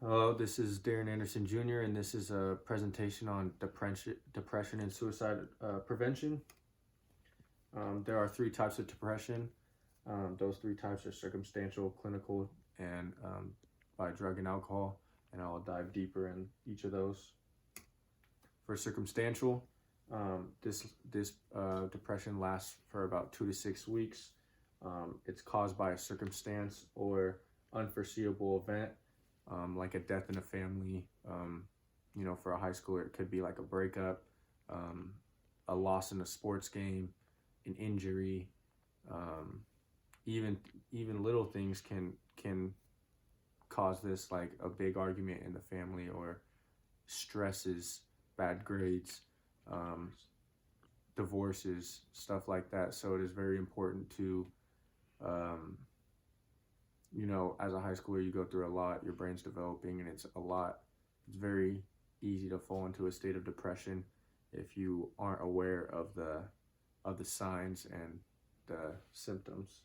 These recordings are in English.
Hello, this is Darren Anderson Jr., and this is a presentation on depression and suicide prevention. There are three types of depression. Those three types are circumstantial, clinical, and by drug and alcohol, and I'll dive deeper in each of those. For circumstantial, this depression lasts for about 2 to 6 weeks. It's caused by a circumstance or unforeseeable event, like a death in a family. For a high schooler, it could be like a breakup, a loss in a sports game, an injury. Even little things can cause this, like a big argument in the family, or stresses, bad grades, divorces, stuff like that. So it is very important to as a high schooler, you go through a lot, your brain's developing, and it's very easy to fall into a state of depression if you aren't aware of the signs and the symptoms.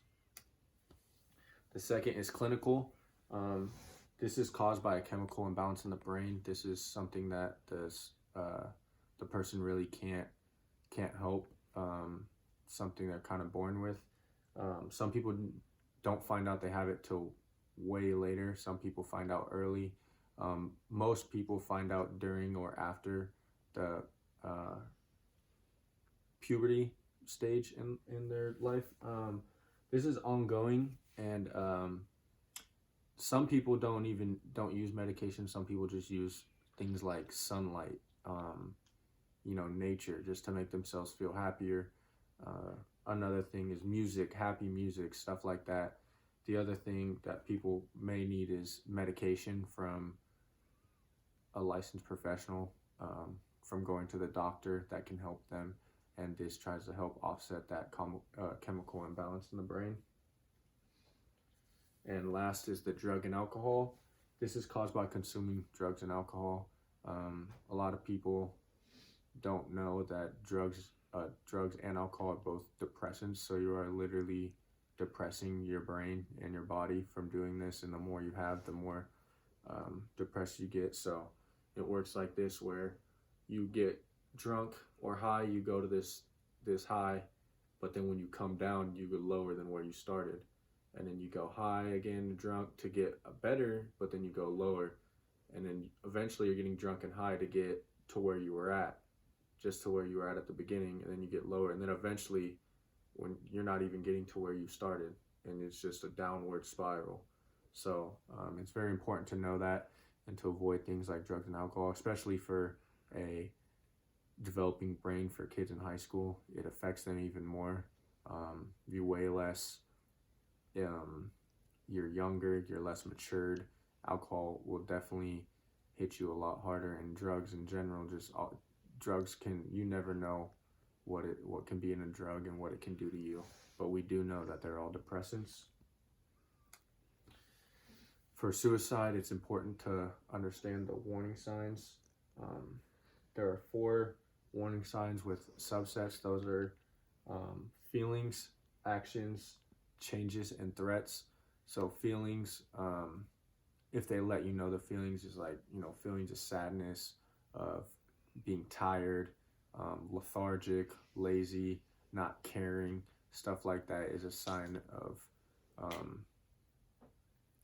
The second is clinical. This is caused by a chemical imbalance in the brain. This is something that the person really can't help, something they're kind of born with. Some people don't find out they have it till way later. Some people find out early. Most people find out during or after the puberty stage in their life. This is ongoing, and some people don't use medication. Some people just use things like sunlight, nature, just to make themselves feel happier. Another thing is music, happy music, stuff like that. The other thing that people may need is medication from a licensed professional, from going to the doctor, that can help them. And this tries to help offset that chemical imbalance in the brain. And last is the drug and alcohol. This is caused by consuming drugs and alcohol. A lot of people don't know that drugs and alcohol are both depressants, so you are literally depressing your brain and your body from doing this, and the more you have, the more depressed you get. So it works like this, where you get drunk or high, you go to this high, but then when you come down, you go lower than where you started, and then you go high again, drunk, to get better, but then you go lower, and then eventually you're getting drunk and high to get to where you were at, just to where you were at the beginning, and then you get lower, and then eventually when you're not even getting to where you started, and it's just a downward spiral. So it's very important to know that, and to avoid things like drugs and alcohol, especially for a developing brain. For kids in high school, it affects them even more. You weigh less, you're younger, you're less matured. Alcohol will definitely hit you a lot harder, and drugs in general, you never know what can be in a drug and what it can do to you, but we do know that they're all depressants. For suicide, it's important to understand the warning signs. There are 4 warning signs with subsets. Those are feelings, actions, changes, and threats. So feelings, if they let you know the feelings, is like, feelings of sadness, of being tired, lethargic, lazy, not caring, stuff like that is a sign of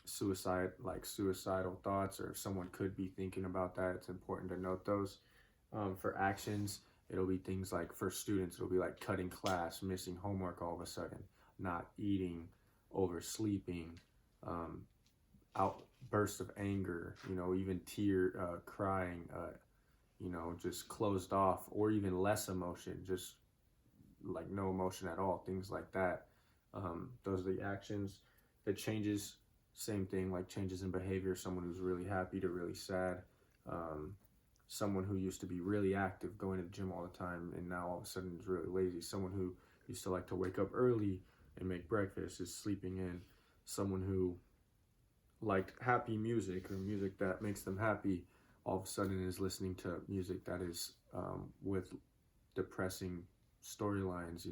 suicide, like suicidal thoughts, or if someone could be thinking about that. It's important to note those. For actions, it'll be things like, for students, it'll be like cutting class, missing homework all of a sudden, not eating, oversleeping, outbursts of anger, even crying, just closed off, or even less emotion, just like no emotion at all, things like that. Those are the actions. The changes, same thing, like changes in behavior, someone who's really happy to really sad, someone who used to be really active, going to the gym all the time, and now all of a sudden is really lazy. Someone who used to like to wake up early and make breakfast is sleeping in. Someone who liked happy music, or music that makes them happy, all of a sudden is listening to music that is with depressing storylines,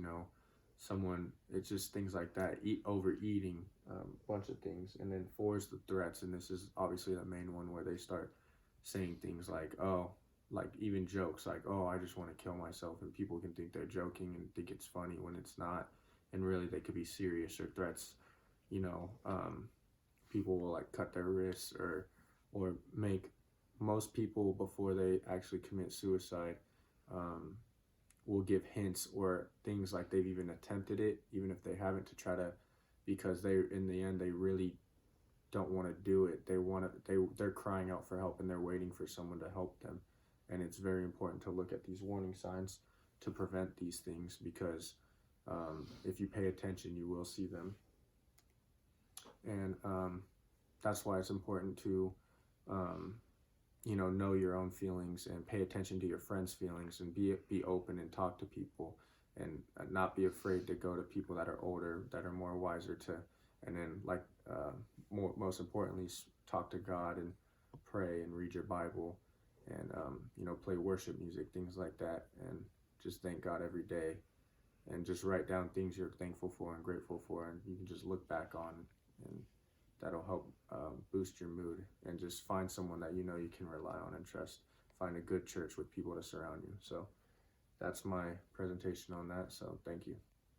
someone, it's just things like that, overeating, bunch of things. And then 4 is the threats, and this is obviously the main one, where they start saying things like, oh, like even jokes like, oh, I just want to kill myself, and people can think they're joking and think it's funny when it's not, and really they could be serious. Or threats, you know, people will like cut their wrists, or make, most people before they actually commit suicide, um, will give hints or things like they've even attempted it, even if they haven't, to try to, because they, in the end, they really don't want to do it. They want to, they're crying out for help, and they're waiting for someone to help them. And it's very important to look at these warning signs to prevent these things, because if you pay attention, you will see them. And that's why it's important to know your own feelings, and pay attention to your friends' feelings, and be open and talk to people, and not be afraid to go to people that are older, that are more wiser, to, and then like most importantly, talk to God and pray and read your Bible, and play worship music, things like that, and just thank God every day, and just write down things you're thankful for and grateful for, and you can just look back on, and that'll help boost your mood. And just find someone that you can rely on and trust. Find a good church with people to surround you. So that's my presentation on that. So thank you.